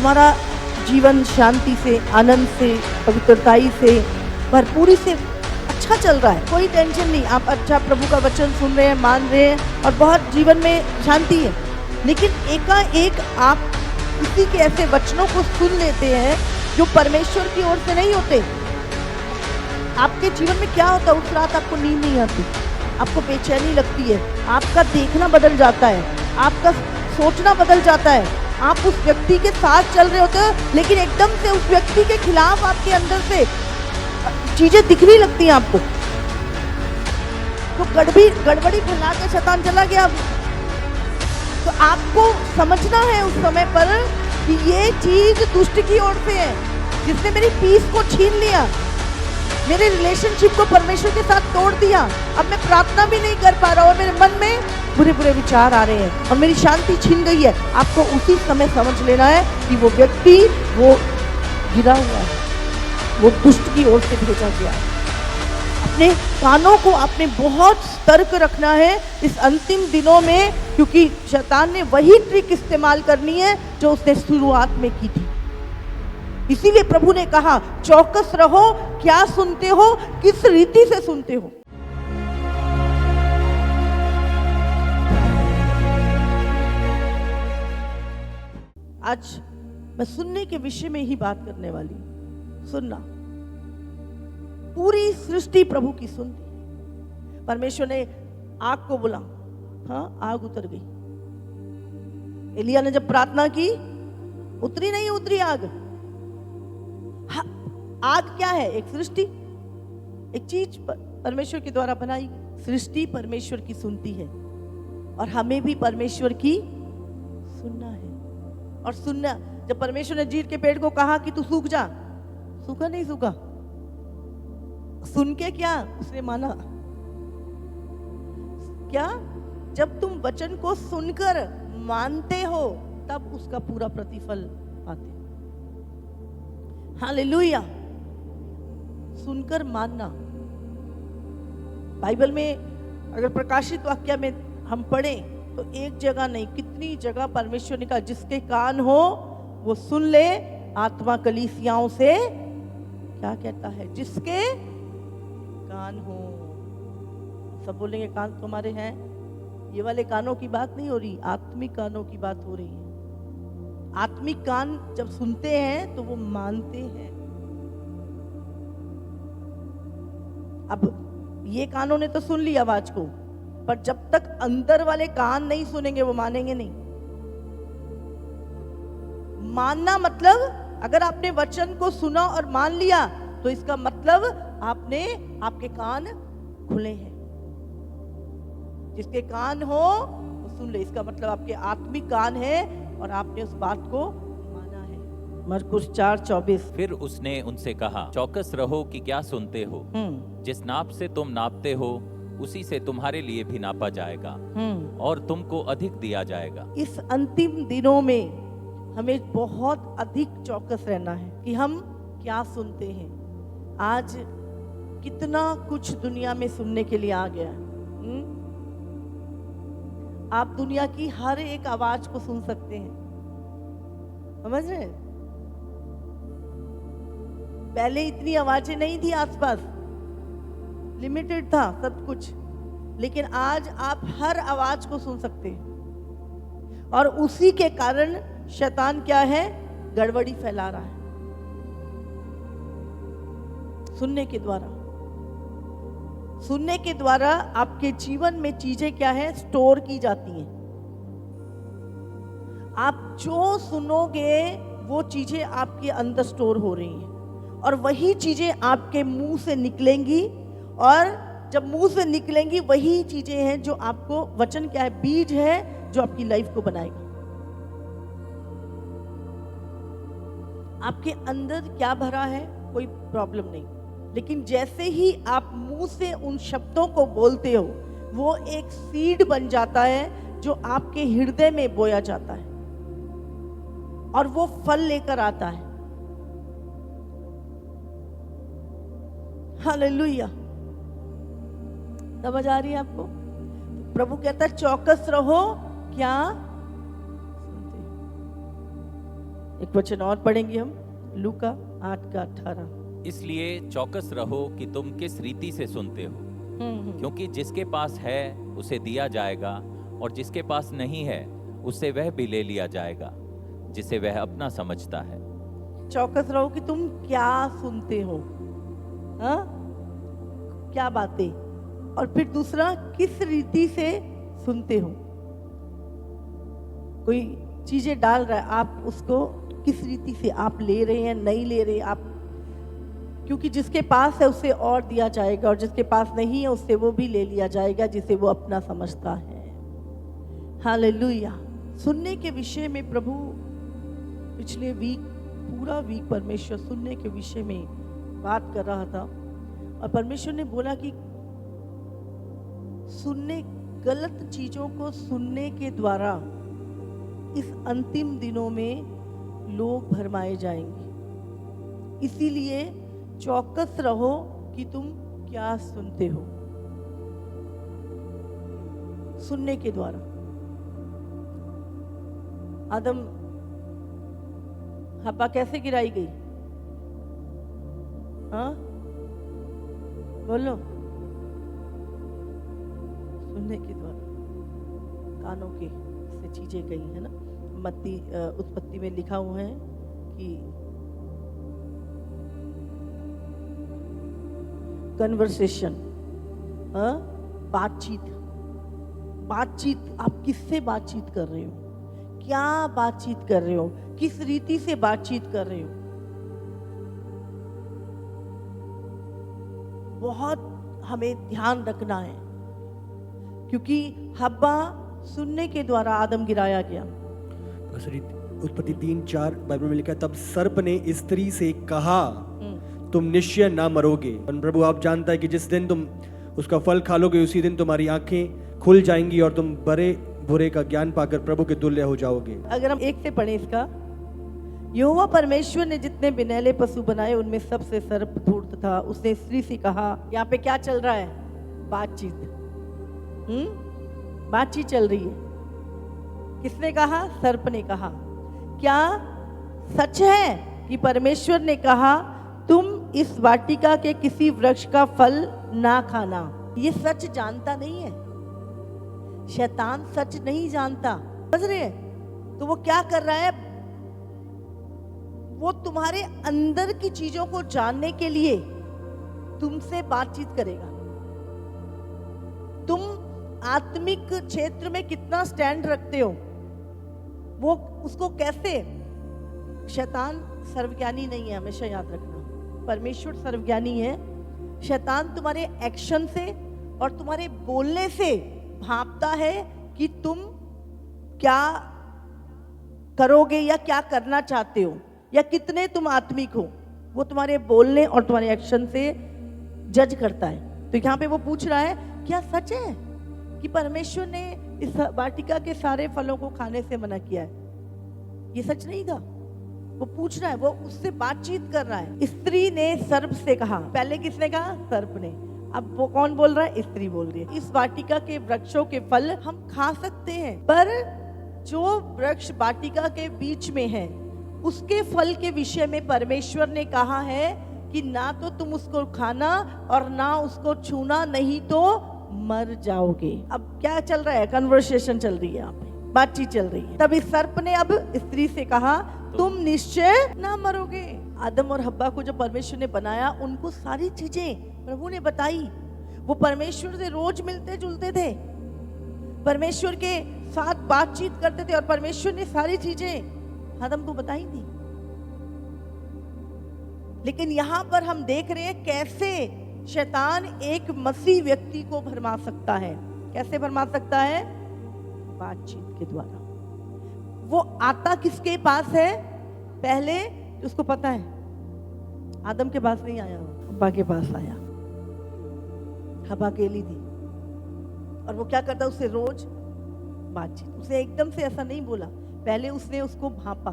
तुम्हारा जीवन शांति से, आनंद से, पवित्रताई से, भरपूरी से अच्छा चल रहा है, कोई टेंशन नहीं, आप अच्छा प्रभु का वचन सुन रहे हैं, मान रहे हैं और बहुत जीवन में शांति है। लेकिन एकाएक आप किसी के ऐसे वचनों को सुन लेते हैं जो परमेश्वर की ओर से नहीं होते। आपके जीवन में क्या होता है? उस रात आपको नींद नहीं आती, आपको बेचैनी लगती है, आपका देखना बदल जाता है, आपका सोचना बदल जाता है, आप उस व्यक्ति के साथ चल रहे होते हो लेकिन एकदम से उस व्यक्ति के खिलाफ आपके अंदर से चीजें दिखने लगती हैं आपको, तो गड़बड़ी फैला के शैतान चला गया। तो आपको समझना है उस समय पर कि ये चीज दुष्ट की ओर से है, जिसने मेरी पीस को छीन लिया, मेरे रिलेशनशिप को परमेश्वर के साथ तोड़ दिया। अब मैं प्रार्थना भी नहीं कर पा रहा और मेरे मन में बुरे बुरे विचार आ रहे हैं और मेरी शांति छीन गई है। आपको उसी समय समझ लेना है कि वो व्यक्ति वो गिरा हुआ है, वो दुष्ट की ओर से भेजा गया है। अपने कानों को आपने बहुत सतर्क रखना है इस अंतिम दिनों में, क्योंकि शैतान ने वही ट्रिक इस्तेमाल करनी है जो उसने शुरुआत में की थी। इसीलिए प्रभु ने कहा चौकस रहो, क्या सुनते हो, किस रीति से सुनते हो। आज मैं सुनने के विषय में ही बात करने वाली हूं। सुनना, पूरी सृष्टि प्रभु की सुनती। परमेश्वर ने आग को बोला, हाँ आग उतर गई। एलिया ने जब प्रार्थना की, उतरी नहीं उतरी आग। हाँ, आग क्या है? एक सृष्टि, एक चीज परमेश्वर के द्वारा बनाई। सृष्टि परमेश्वर की सुनती है और हमें भी परमेश्वर की सुनना है। और सुनना, जब परमेश्वर ने जीर के पेड़ को कहा कि तू सूख जा, सूखा नहीं सूखा, सुन के क्या उसने माना। क्या? जब तुम वचन को सुनकर मानते हो तब उसका पूरा प्रतिफल पाते। हालेलुया। सुनकर मानना। बाइबल में अगर प्रकाशित वाक्य में हम पढ़ें तो एक जगह नहीं, कितनी जगह परमेश्वर ने कहा जिसके कान हो वो सुन ले। आत्मा कलीसियाओं से क्या कहता है? जिसके कान हो। सब बोलेंगे कान तुम्हारे हैं। ये वाले कानों की बात नहीं हो रही, आत्मिक कानों की बात हो रही है। आत्मिक कान जब सुनते हैं तो वो मानते हैं। अब ये कानों ने तो सुन ली आवाज को, पर जब तक अंदर वाले कान नहीं सुनेंगे वो मानेंगे नहीं। मानना मतलब अगर आपने वचन को सुना और मान लिया तो इसका मतलब आपके कान खुले हैं। जिसके कान हो वो सुन ले, इसका मतलब आपके आत्मिक कान है और आपने उस बात को माना है। मरकुस 4:24। फिर उसने उनसे कहा, चौकस रहो कि क्या सुनते हो। जिस नाप से तुम नापते हो उसी से तुम्हारे लिए भी नापा जाएगा और तुमको अधिक दिया जाएगा। इस अंतिम दिनों में हमें बहुत अधिक चौकस रहना है कि हम क्या सुनते हैं। आज कितना कुछ दुनिया में सुनने के लिए आ गया है। आप दुनिया की हर एक आवाज को सुन सकते हैं, समझ रहे? पहले इतनी आवाजें नहीं थी आसपास, लिमिटेड था सब कुछ, लेकिन आज आप हर आवाज को सुन सकते हैं। और उसी के कारण शैतान क्या है? गड़बड़ी फैला रहा है सुनने के द्वारा। सुनने के द्वारा आपके जीवन में चीजें क्या है? स्टोर की जाती हैं। आप जो सुनोगे वो चीजें आपके अंदर स्टोर हो रही हैं और वही चीजें आपके मुंह से निकलेंगी। और जब मुंह से निकलेंगी वही चीजें हैं जो आपको, वचन क्या है? बीज है जो आपकी लाइफ को बनाएगा। आपके अंदर क्या भरा है कोई प्रॉब्लम नहीं, लेकिन जैसे ही आप मुंह से उन शब्दों को बोलते हो वो एक सीड बन जाता है जो आपके हृदय में बोया जाता है और वो फल लेकर आता है। हालेलुया। समझ आ रही है आपको? प्रभु कहता है चौकस रहो, क्या सुनते। एक वचन और पढ़ेंगे हम, लूका 8:18। इसलिए चौकस रहो कि तुम किस रीति से सुनते हो, क्योंकि जिसके पास है उसे दिया जाएगा, और जिसके पास नहीं है उससे वह भी ले लिया जाएगा, जिसे वह अपना समझता है। चौकस रहो कि तुम क्या सुनते हो, हाँ, क्या बातें, और फिर दूसरा किस रीति से सुनते हो। कोई चीजें डाल रहा है, आप उसको किस रीति से आप ले रहे हैं, नहीं ले रहे आप, क्योंकि जिसके पास है उसे और दिया जाएगा, और जिसके पास नहीं है उससे वो भी ले लिया जाएगा, जिसे वो अपना समझता है। हालेलुया। सुनने के विषय में प्रभु पिछले पूरा वीक परमेश्वर सुनने के विषय में बात कर रहा था, और परमेश्वर ने बोला कि सुनने, गलत चीजों को सुनने के द्वारा इस अंतिम दिनों में लोग भरमाए जाएंगे। इसीलिए चौकस रहो कि तुम क्या सुनते हो। सुनने के द्वारा आदम हब्बा कैसे गिराई गई, हाँ बोलो, सुनने के द्वारा, कानों के से चीजें गई है ना। मत्ती उत्पत्ति में लिखा हुआ है कि कन्वर्सेशन, बातचीत, आप किससे बातचीत कर रहे हो, क्या बातचीत कर रहे हो, किस रीति से बातचीत कर रहे हो। बहुत हमें ध्यान रखना है, क्योंकि हब्बा सुनने के द्वारा आदम गिराया गया। उत्पत्ति 3:4 बाइबल में लिखा है, तब सर्प ने स्त्री से कहा तुम निश्चय ना मरोगे। प्रभु आप जानता है कि जिस दिन तुम उसका फल खा लोगे उसी दिन तुम्हारी आंखें खुल जाएंगी और तुम बड़े बुरे का ज्ञान पाकर प्रभु के तुल्य हो जाओगे। अगर हम एक से पढ़ें इसका, यहोवा परमेश्वर ने जितने बिनैले पशु बनाए उनमें सबसे सर्प धूर्त था। उसने स्त्री से कहा, यहाँ पे क्या चल रहा है, बातचीत, बातचीत चल रही है। किसने कहा, सर्प ने कहा। क्या सच है कि परमेश्वर ने कहा तुम इस वाटिका के किसी वृक्ष का फल ना खाना। ये सच जानता नहीं है, शैतान सच नहीं जानता, समझ रहे हैं। तो वो क्या कर रहा है, वो तुम्हारे अंदर की चीजों को जानने के लिए तुमसे बातचीत करेगा। तुम आत्मिक क्षेत्र में कितना स्टैंड रखते हो, वो उसको कैसे, शैतान सर्वज्ञानी नहीं है, हमेशा याद रखना। परमेश्वर सर्वज्ञानी है। शैतान तुम्हारे एक्शन से और तुम्हारे बोलने से भांपता है कि तुम क्या करोगे या क्या करना चाहते हो या कितने तुम आत्मिक हो। वो तुम्हारे बोलने और तुम्हारे एक्शन से जज करता है। तो यहाँ पे वो पूछ रहा है, क्या सच है कि परमेश्वर ने इस वाटिका के सारे फलों को खाने से मना किया है? ये सच नहीं था। वो पूछ रहा है, वो उससे बातचीत कर रहा है। स्त्री ने सर्प से कहा, पहले किसने कहा, सर्प ने। अब वो कौन बोल रहा है, स्त्री बोल रही है। इस वाटिका के वृक्षों के फल हम खा सकते हैं, पर जो वृक्ष वाटिका के बीच में है उसके फल के विषय में परमेश्वर ने कहा है कि ना तो तुम उसको खाना और ना उसको छूना, नहीं तो मर जाओगे। अब क्या चल रहा है, कन्वर्सेशन चल रही है, यहाँ पे बातचीत चल रही है। तब इस सर्प ने अब स्त्री से कहा तुम निश्चय ना मरोगे। आदम और हब्बा को जो परमेश्वर ने बनाया, उनको सारी चीजें प्रभु ने बताई। वो परमेश्वर से रोज मिलते जुलते थे, परमेश्वर के साथ बातचीत करते थे, और परमेश्वर ने सारी चीजें आदम को बताई थी। लेकिन यहां पर हम देख रहे हैं कैसे शैतान एक मसीह व्यक्ति को भरमा सकता है। कैसे भरमा सकता है? बातचीत के द्वारा। वो आता किसके पास है? पहले उसको पता है, आदम के पास नहीं आया, हब्बा के पास आया। हब्बा अकेली थी, और वो क्या करता, उससे रोज बातचीत। उसे एकदम से ऐसा नहीं बोला, पहले उसने उसको भांपा,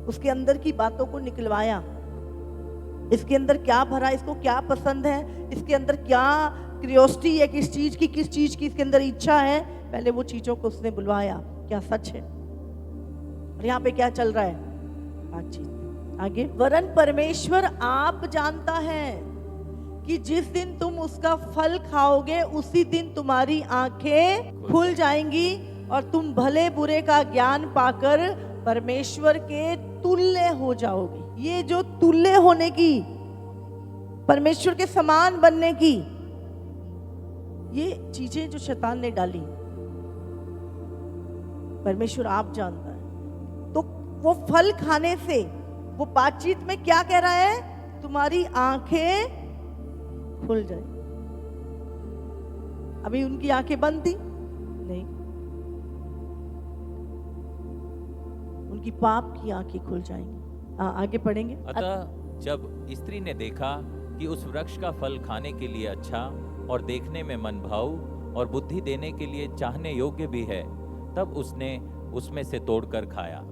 उसके अंदर की बातों को निकलवाया। इसके अंदर क्या भरा, इसको क्या पसंद है, इसके अंदर क्या क्यूरियोसिटी है, किस चीज की इसके अंदर इच्छा है। पहले वो चीजों को उसने बुलवाया, क्या सच है। और यहाँ पे क्या चल रहा है? बातचीत। आगे, वरन परमेश्वर आप जानता है कि जिस दिन तुम उसका फल खाओगे उसी दिन तुम्हारी आंखें खुल जाएंगी और तुम भले बुरे का ज्ञान पाकर परमेश्वर के तुल्य हो जाओगे। ये जो तुल्य होने की, परमेश्वर के समान बनने की, ये चीजें जो शैतान ने डाली, परमेश्वर आप जानता है। तो वो फल खाने से, वो बातचीत में क्या कह रहा है? तुम्हारी आंखें खुल जाए। अभी उनकी आंखें बंद थी? नहीं, उनकी पाप की आंखें खुल जाएंगी। आगे पढ़ेंगे। अतः जब स्त्री ने देखा कि उस वृक्ष का फल खाने के लिए अच्छा और देखने में मनभाऊ और बुद्धि देने के लिए चाहने योग्य भी है, तब उसने उसमें से तोड़कर खाया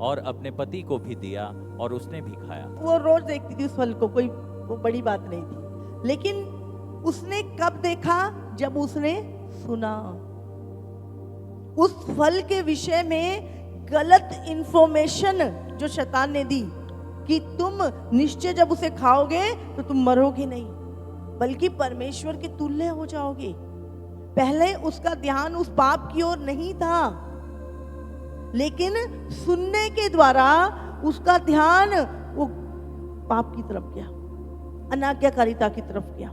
और अपने पति को भी दिया और उसने भी खाया। वो रोज देखती थी उस फल को, कोई वो बड़ी बात नहीं थी, लेकिन उसने कब देखा? जब उसने सुना। उस फल के विषय में गलत इंफॉर्मेशन जो शैतान ने दी कि तुम निश्चय जब उसे खाओगे तो तुम मरोगे नहीं, बल्कि परमेश्वर के तुल्य हो जाओगे। पहले उसका ध्यान उस पाप की ओर नहीं था, लेकिन सुनने के द्वारा उसका ध्यान वो पाप की तरफ गया, अनाज्ञाकारिता की तरफ गया।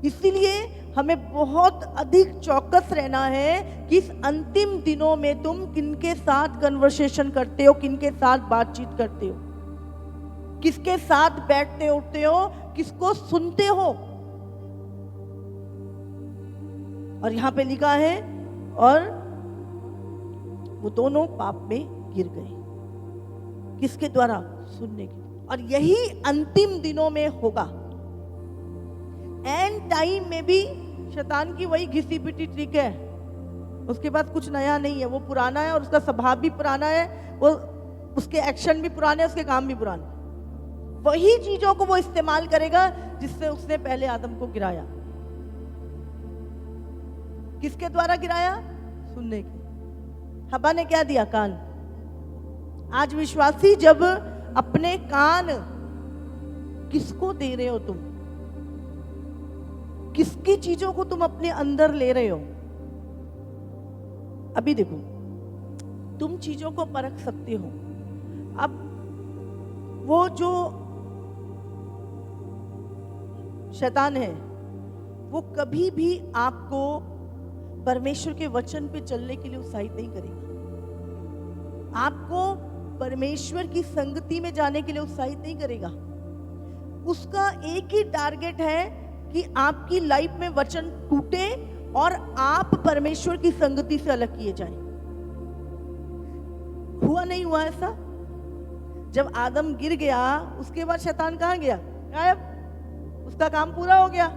इसीलिए हमें बहुत अधिक चौकस रहना है कि इस अंतिम दिनों में तुम किनके साथ कन्वर्सेशन करते हो, किनके साथ बातचीत करते हो, किसके साथ बैठते उठते हो, किसको सुनते हो। और यहां पे लिखा है और वो दोनों पाप में गिर गए। किसके द्वारा? सुनने के। और यही अंतिम दिनों में होगा। एंड टाइम में भी शैतान की वही घिसी पिटी ट्रिक है, उसके पास कुछ नया नहीं है, वो पुराना है और उसका स्वभाव भी पुराना है, वो उसके एक्शन भी पुराने हैं, उसके काम भी पुराने। वही चीजों को वो इस्तेमाल करेगा जिससे उसने पहले आदम को गिराया। किसके द्वारा गिराया? सुनने के। हवा ने क्या दिया? कान। आज विश्वासी जब अपने कान किसको दे रहे हो? तुम किसकी चीजों को तुम अपने अंदर ले रहे हो? अभी देखो, तुम चीजों को परख सकते हो। अब वो जो शैतान है वो कभी भी आपको परमेश्वर के वचन पे चलने के लिए उत्साहित नहीं करेगा, आपको परमेश्वर की संगति में जाने के लिए उत्साहित नहीं करेगा। उसका एक ही टारगेट है कि आपकी लाइफ में वचन टूटे और आप परमेश्वर की संगति से अलग किए जाएं। हुआ नहीं हुआ ऐसा? जब आदम गिर गया उसके बाद शैतान कहाँ गया? गायब। उसका काम पूरा हो गया,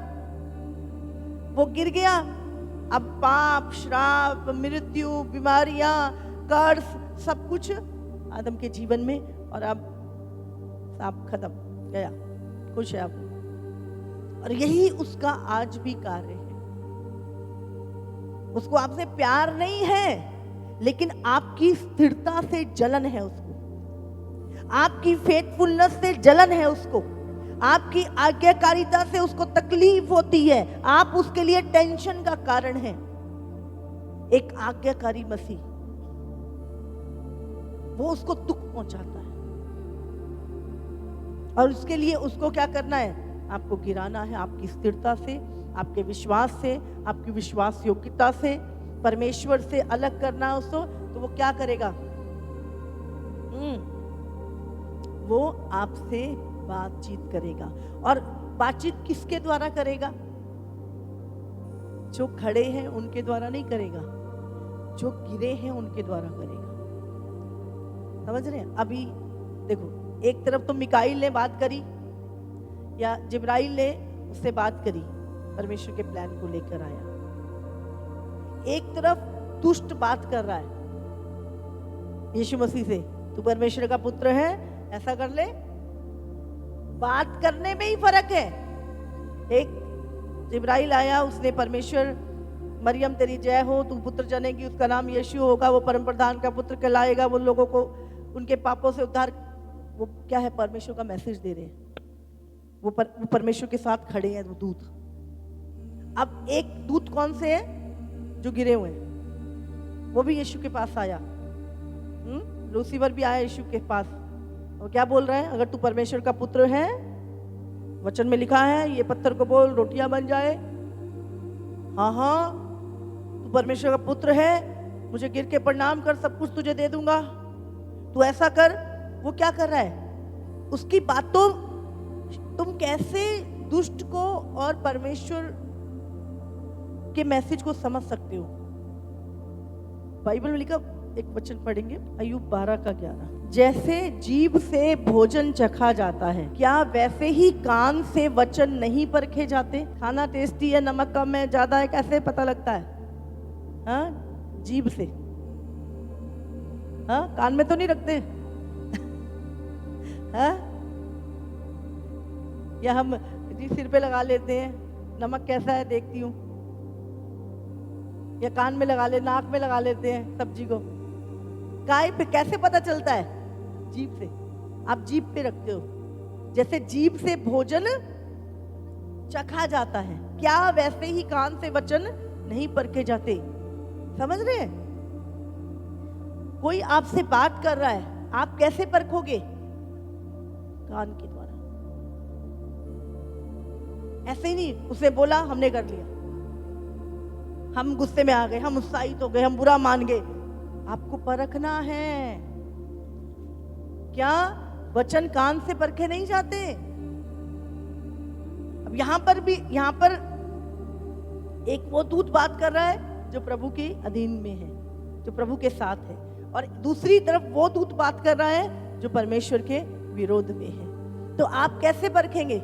वो गिर गया। अब पाप, श्राप, मृत्यु, बीमारियां, कर्ज, सब कुछ आदम के जीवन में, और अब सब खत्म, गया, खुश है अब। और यही उसका आज भी कार्य है। उसको आपसे प्यार नहीं है, लेकिन आपकी स्थिरता से जलन है उसको, आपकी फेथफुलनेस से जलन है उसको, आपकी आज्ञाकारिता से उसको तकलीफ होती है, आप उसके लिए टेंशन का कारण है। एक आज्ञाकारी मसीह, वो उसको दुख पहुंचाता है, और उसके लिए उसको क्या करना है? आपको गिराना है, आपकी स्थिरता से, आपके विश्वास से, आपकी विश्वास योग्यता से, परमेश्वर से अलग करना है उसको। तो वो क्या करेगा? वो आपसे बातचीत करेगा। और बातचीत किसके द्वारा करेगा? जो खड़े हैं उनके द्वारा नहीं करेगा, जो गिरे हैं उनके द्वारा करेगा। समझ रहे हैं? अभी देखो, एक तरफ तो मिकाईल ने बात करी या जिब्राइल ने उससे बात करी, परमेश्वर के प्लान को लेकर आया। एक तरफ दुष्ट बात कर रहा है यीशु मसीह से, तू परमेश्वर का पुत्र है, ऐसा कर ले। बात करने में ही फर्क है। एक जिब्राइल आया, उसने परमेश्वर, मरियम तेरी जय हो, तू पुत्र जनेगी, उसका नाम यीशु होगा, वो परम प्रधान का पुत्र कहलाएगा, वो लोगों को उनके पापों से उद्धार, वो क्या है, परमेश्वर का मैसेज दे रहे हैं। वो परमेश्वर के साथ खड़े हैं वो दूत। अब एक दूत कौन से है, जो गिरे हुए हैं, वो भी यीशु के पास आया। लूसीफर भी आया यीशु के पास। और क्या बोल रहा है, अगर तू परमेश्वर का पुत्र है, वचन में लिखा है ये पत्थर को बोल रोटियां बन जाए। हाँ हाँ, तू परमेश्वर का पुत्र है, मुझे गिर के प्रणाम कर, सब कुछ तुझे दे दूंगा, तू ऐसा कर। वो क्या कर रहा है, उसकी बातों, तुम कैसे दुष्ट को और परमेश्वर के मैसेज को समझ सकते हो। बाइबल में लिखा, एक वचन पढ़ेंगे, अय्यूब 12:11। जैसे जीभ से भोजन चखा जाता है, क्या वैसे ही कान से वचन नहीं परखे जाते। खाना टेस्टी है, नमक कम है, ज्यादा है, कैसे पता लगता है? हाँ, जीभ से। हाँ, कान में तो नहीं रखते। हाँ, या हम जी सिर पे लगा लेते हैं, नमक कैसा है देखती हूँ, या कान में लगा ले, नाक में लगा लेते हैं सब्जी को। काय पे कैसे पता चलता है? जीभ से। आप जीभ पे रखते हो। जैसे जीभ से भोजन चखा जाता है, क्या वैसे ही कान से वचन नहीं परखे जाते। समझ रहे हैं? कोई आपसे बात कर रहा है, आप कैसे परखोगे? कान के द्वारा। ऐसे ही नहीं, उसने बोला हमने कर लिया, हम गुस्से में आ गए, हम उत्साहित हो गए, हम बुरा मान गए। आपको परखना है। क्या वचन कान से परखे नहीं जाते? अब यहां पर एक वो दूत बात कर रहा है जो प्रभु के अधीन में है, जो प्रभु के साथ है, और दूसरी तरफ वो दूत बात कर रहा है जो परमेश्वर के विरोध में है। तो आप कैसे परखेंगे?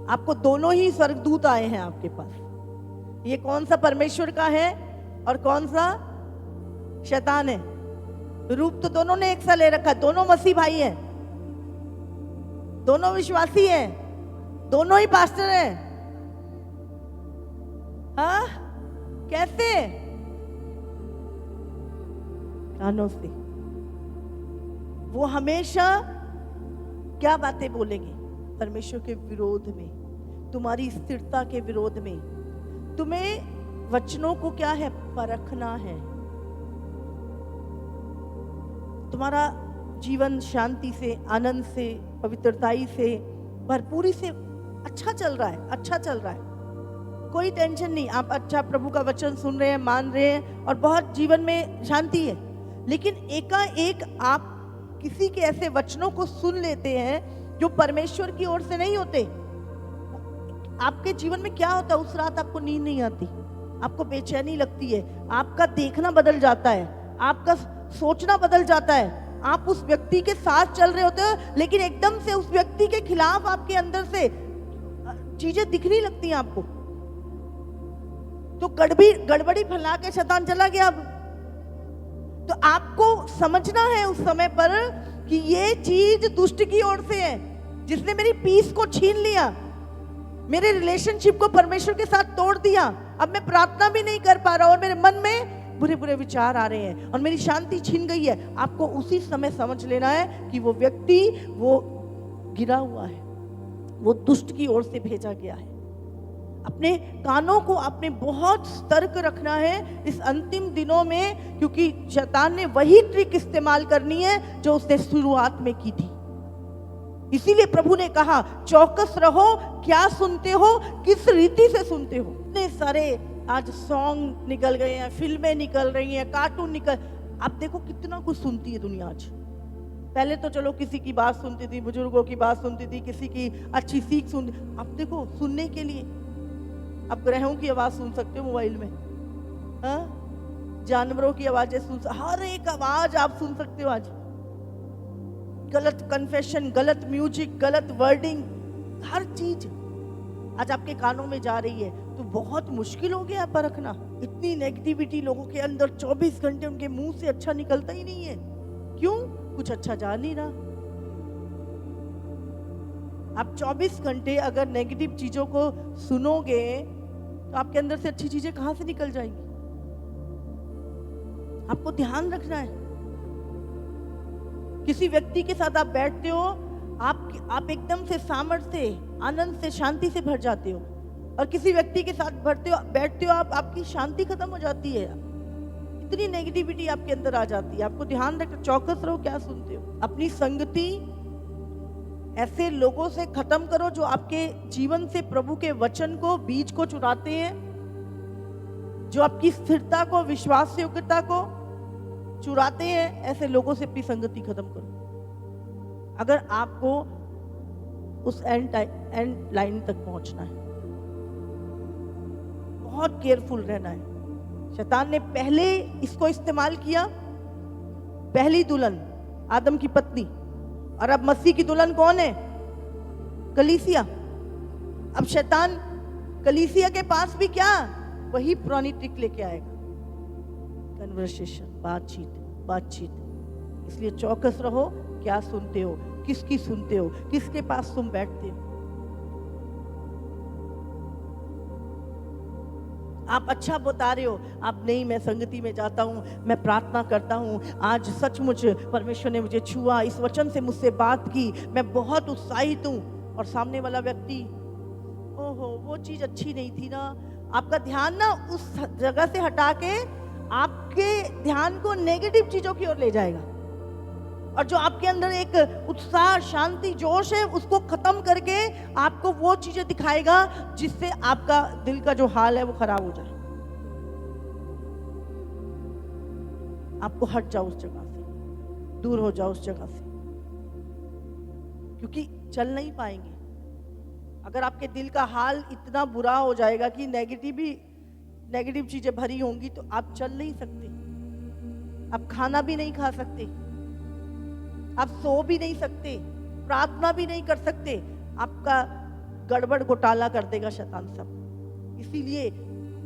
आपको दोनों ही स्वर्गदूत आए हैं आपके पास। ये कौन सा परमेश्वर का है और कौन सा शैतान है? रूप तो दोनों ने एक सा ले रखा है, दोनों मसीह भाई हैं, दोनों विश्वासी हैं, दोनों ही पास्टर हैं। हाँ, कैसे? कानों से। वो हमेशा क्या बातें बोलेंगे? परमेश्वर के विरोध में, तुम्हारी स्थिरता के विरोध में। तुम्हें वचनों को क्या है? परखना है। तुम्हारा जीवन शांति से, आनंद से, पवित्रताई से, भरपूरी से अच्छा चल रहा है, अच्छा चल रहा है, कोई टेंशन नहीं। आप अच्छा प्रभु का वचन सुन रहे हैं, मान रहे हैं, और बहुत जीवन में शांति है। लेकिन एकाएक आप किसी के ऐसे वचनों को सुन लेते हैं जो परमेश्वर की ओर से नहीं होते। आपके जीवन में क्या होता है? उस रात आपको नींद नहीं आती, आपको बेचैनी लगती है, आपका देखना बदल जाता है, आपका सोचना बदल जाता है। आप उस व्यक्ति के साथ चल रहे होते हो, लेकिन एकदम से उस व्यक्ति के खिलाफ आपके अंदर से चीजें दिखने लगती हैं आपको। तो गड़बड़ी फैला के शैतान चला गया। अब तो आपको समझना है उस समय पर कि ये चीज दुष्ट की ओर से है, जिसने मेरी पीस को छीन लिया, मेरे रिलेशनशिप को परमेश्वर के साथ तोड़ दिया। अब मैं प्रार्थना भी नहीं कर पा रहा और मेरे मन में बुरे बुरे विचार आ रहे हैं और मेरी शांति छीन गई है। आपको उसी समय समझ लेना है कि वो व्यक्ति वो गिरा हुआ है, वो दुष्ट की ओर से भेजा गया है। अपने कानों को आपने बहुत सतर्क रखना है इस अंतिम दिनों में, क्योंकि शैतान ने वही ट्रिक इस्तेमाल करनी है जो उसने शुरुआत में की थी। इसीलिए प्रभु ने कहा चौकस रहो, क्या सुनते हो, किस रीति से सुनते हो। इतने सारे आज सॉन्ग निकल गए हैं, फिल्में निकल रही हैं, कार्टून निकल, आप देखो कितना कुछ सुनती है दुनिया आज। पहले तो चलो किसी की बात सुनती थी, बुजुर्गों की बात सुनती थी, किसी की अच्छी सीख सुनती, अब देखो सुनने के लिए अब ग्रहों की आवाज सुन सकते हो मोबाइल में, हाँ, जानवरों की आवाजें सुन, हर एक आवाज आप सुन सकते हो आज। गलत कन्फेशन, गलत म्यूजिक, गलत वर्डिंग, हर चीज आज आपके कानों में जा रही है। तो बहुत मुश्किल हो गया परखना। इतनी नेगेटिविटी लोगों के अंदर, 24 घंटे उनके मुंह से अच्छा निकलता ही नहीं है। क्यों? कुछ अच्छा जा नहीं रहा। आप 24 घंटे अगर नेगेटिव चीजों को सुनोगे तो आपके अंदर से अच्छी चीजें कहां से निकल जाएंगी? आपको ध्यान रखना है। किसी व्यक्ति के साथ आप बैठते हो, आप एकदम से सामर्थ्य, आनंद से, शांति से भर जाते हो, और किसी व्यक्ति के साथ बैठते हो आपकी शांति खत्म हो जाती है, इतनी नेगेटिविटी आपके अंदर आ जाती है। आपको ध्यान रखना, चौकस रहो क्या सुनते हो। अपनी संगति ऐसे लोगों से खत्म करो जो आपके जीवन से प्रभु के वचन को, बीज को चुराते हैं, जो आपकी स्थिरता को, विश्वास योग्यता को चुराते हैं। ऐसे लोगों से अपनी संगति खत्म करो अगर आपको उस एंड लाइन तक पहुंचना है। बहुत केयरफुल रहना है। शैतान ने पहले इसको इस्तेमाल किया, पहली दुल्हन आदम की पत्नी, और अब मसीह की दुल्हन कौन है? कलीसिया। अब शैतान कलीसिया के पास भी क्या, वही पुरानी ट्रिक लेके आएगा, कन्वर्सेशन, बातचीत। इसलिए चौकस रहो क्या सुनते हो, किसकी सुनते हो, किसके पास तुम बैठते हो। आप अच्छा बता रहे हो, आप नहीं, मैं संगति में जाता हूँ, मैं प्रार्थना करता हूँ, आज सचमुच परमेश्वर ने मुझे छुआ, इस वचन से मुझसे बात की, मैं बहुत उत्साहित हूँ, और सामने वाला व्यक्ति, ओहो वो चीज अच्छी नहीं थी ना। आपका ध्यान ना उस जगह से हटा के आपके ध्यान को नेगेटिव चीजों की ओर ले जाएगा, और जो आपके अंदर एक उत्साह, शांति, जोश है, उसको खत्म करके आपको वो चीजें दिखाएगा जिससे आपका दिल का जो हाल है वो खराब हो जाए। आपको हट जाओ उस जगह से, दूर हो जाओ उस जगह से, क्योंकि चल नहीं पाएंगे। अगर आपके दिल का हाल इतना बुरा हो जाएगा कि नेगेटिव चीजें भरी होंगी, तो आप चल नहीं सकते, आप खाना भी नहीं खा सकते, आप सो भी नहीं सकते, प्रार्थना भी नहीं कर सकते। आपका गड़बड़ घोटाला कर देगा शैतान सब। इसीलिए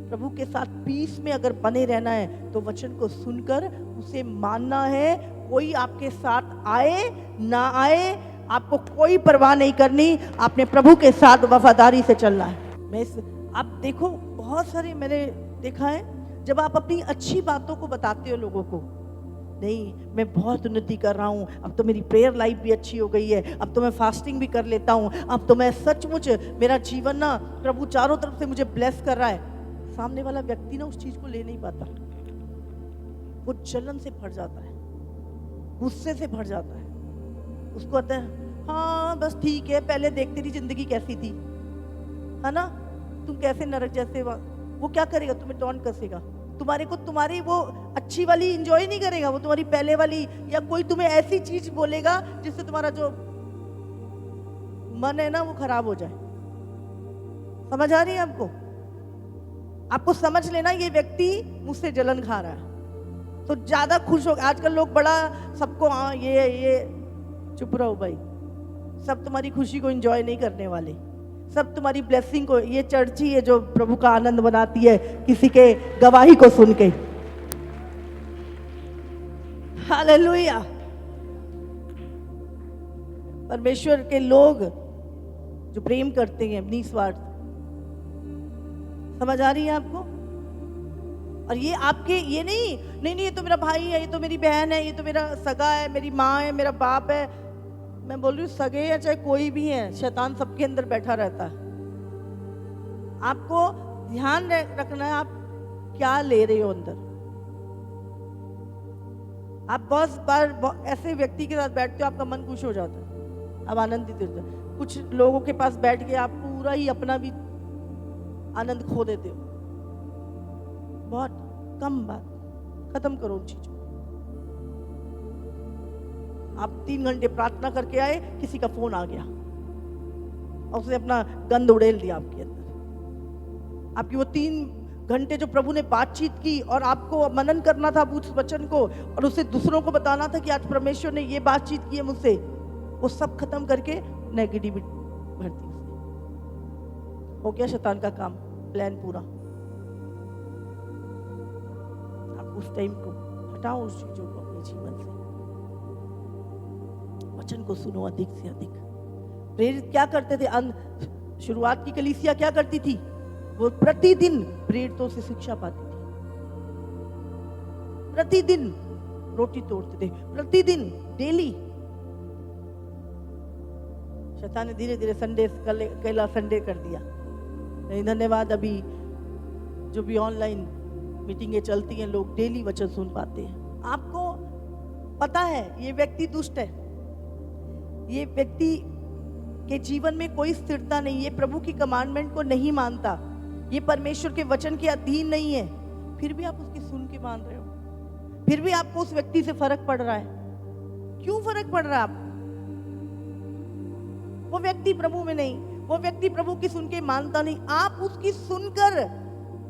प्रभु के साथ पीस में अगर बने रहना है तो वचन को सुनकर उसे मानना है। कोई आपके साथ आए ना आए, आपको कोई परवाह नहीं करनी, आपने प्रभु के साथ वफादारी से चलना है। आप देखो, बहुत सारे मैंने देखा है, जब आप अपनी अच्छी बातों को बताते हो लोगों को, नहीं मैं बहुत उन्नति कर रहा हूँ, अब तो मेरी प्रेयर लाइफ भी अच्छी हो गई है, अब तो मैं फास्टिंग भी कर लेता हूँ, अब तो मैं सचमुच, मेरा जीवन ना प्रभु चारों तरफ से मुझे ब्लेस कर रहा है। सामने वाला व्यक्ति ना उस चीज को ले नहीं पाता, वो जलन से भर जाता है, गुस्से से भर जाता है। उसको कहते हैं हाँ बस ठीक है, पहले देख तेरी जिंदगी कैसी थी, है ना, तुम कैसे नरक जैसे, वो क्या करेगा, तुम्हें टॉन्ट कसेगा, तुम्हारी वो अच्छी वाली एंजॉय नहीं करेगा, वो तुम्हारी पहले वाली, या कोई तुम्हें ऐसी चीज बोलेगा जिससे तुम्हारा जो मन है ना वो खराब हो जाए। समझ आ रही है आपको समझ लेना, ये व्यक्ति मुझसे जलन खा रहा है, तो ज्यादा खुश हो। आजकल लोग बड़ा सबको, हाँ ये चुप रहो भाई, सब तुम्हारी खुशी को एंजॉय नहीं करने वाले, सब तुम्हारी ब्लेसिंग को, ये चर्च ही है जो प्रभु का आनंद बनाती है किसी के गवाही को सुन के। हालेलुया। परमेश्वर के लोग जो प्रेम करते हैं निस्वार्थ, समझ आ रही है आपको? और ये आपके, ये नहीं ये तो मेरा भाई है, ये तो मेरी बहन है, ये तो मेरा सगा है, मेरी माँ है, मेरा बाप है। मैं बोल रही हूँ सगे या चाहे कोई भी है, शैतान सबके अंदर बैठा रहता है। आपको ध्यान रखना है आप क्या ले रहे हो अंदर। आप बहुत बार ऐसे व्यक्ति के साथ बैठते हो, आपका मन खुश हो जाता है, आप आनंदित होते हो। कुछ लोगों के पास बैठ के आप पूरा ही अपना भी आनंद खो देते हो। बहुत कम बात, खत्म करो उन चीजों। आप 3 घंटे प्रार्थना करके आए, किसी का फोन आ गया और उसने अपना गंध उड़ेल दिया आपके अंदर। आपकी वो 3 घंटे जो प्रभु ने बातचीत की और आपको मनन करना था उस वचन को, और उसे दूसरों को बताना था कि आज परमेश्वर ने ये बातचीत की है मुझसे, वो सब खत्म करके नेगेटिविटी भरती। हो गया शैतान का काम, प्लान पूरा। आप उस टाइम को हटाओ, उस चीजों को अपने जीवन से, वचन को सुनो अधिक से अधिक। प्रेरित क्या करते थे? शुरुआत की कलीसिया क्या करती थी? वो प्रतिदिन प्रेरितों से शिक्षा पाती थी, प्रतिदिन रोटी तोड़ते थे, प्रतिदिन डेली शैतान ने धीरे धीरे संडे अकेला संडे कर दिया। नहीं, धन्यवाद, अभी जो भी ऑनलाइन मीटिंगें चलती हैं लोग डेली वचन सुन पाते हैं। आपको पता है ये व्यक्ति दुष्ट है, ये व्यक्ति के जीवन में कोई स्थिरता नहीं, ये प्रभु की कमांडमेंट को नहीं मानता, ये परमेश्वर के वचन के अधीन नहीं है, फिर भी आप उसकी सुन के मान रहे हो, फिर भी आपको उस व्यक्ति से फर्क पड़ रहा है। क्यों फर्क पड़ रहा है आपको? वो व्यक्ति प्रभु में नहीं, वो व्यक्ति प्रभु की सुन के मानता नहीं, आप उसकी सुनकर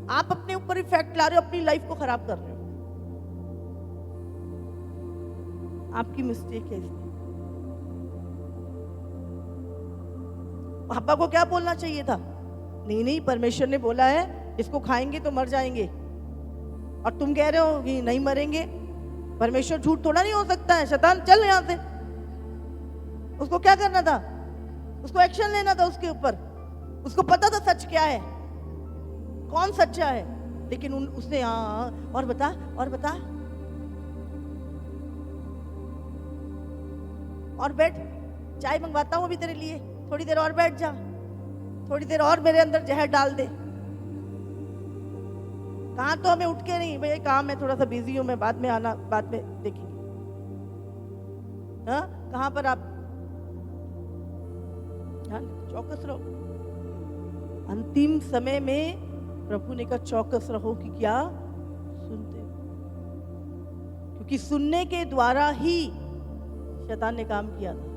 आप अपने ऊपर इफेक्ट ला रहे हो, अपनी लाइफ को खराब कर रहे हो। आपकी मिस्टेक है इसमें। पापा को क्या बोलना चाहिए था? नहीं नहीं, परमेश्वर ने बोला है इसको खाएंगे तो मर जाएंगे, और तुम कह रहे हो कि नहीं मरेंगे। परमेश्वर झूठ थोड़ा नहीं हो सकता है। शैतान चल यहां से। उसको क्या करना था? उसको एक्शन लेना था उसके ऊपर। उसको पता था सच क्या है, कौन सच्चा है, लेकिन उसने और बता और बैठ, चाय मंगवाता हूं अभी तेरे लिए, थोड़ी देर और बैठ जा, थोड़ी देर और मेरे अंदर जहर डाल दे। कहा तो हमें उठ के नहीं, भैया काम है, थोड़ा सा बिजी हूं मैं, बाद में आना, बाद में देखेंगे। हाँ, कहां पर आप? चौकस रहो। अंतिम समय में प्रभु ने कहा चौकस रहो कि क्या सुनते हो, क्योंकि सुनने के द्वारा ही शैतान ने काम किया था,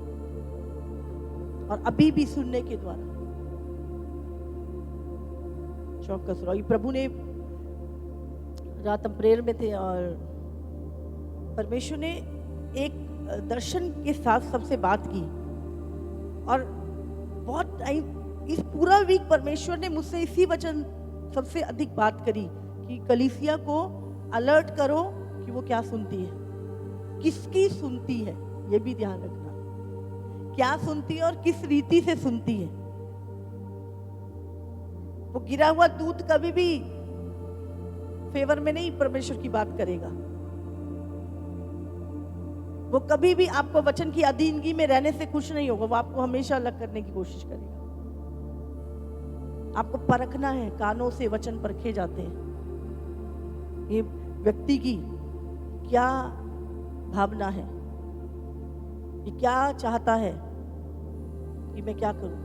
और अभी भी सुनने के द्वारा। चौकस रहो। प्रभु ने, रात हम प्रेयर में थे और परमेश्वर ने एक दर्शन के साथ सबसे बात की, और बहुत टाइम, इस पूरा वीक परमेश्वर ने मुझसे इसी वचन सबसे अधिक बात करी कि कलीसिया को अलर्ट करो कि वो क्या सुनती है, किसकी सुनती है, ये भी ध्यान रखना, क्या सुनती है और किस रीति से सुनती है। वो गिरा हुआ दूध कभी भी फेवर में नहीं परमेश्वर की बात करेगा। वो कभी भी आपको वचन की अधीनगी में रहने से खुश नहीं होगा, वो आपको हमेशा अलग करने की कोशिश करेगा। आपको परखना है, कानों से वचन परखे जाते हैं। ये व्यक्ति की क्या भावना है, ये क्या चाहता है कि मैं क्या करूं।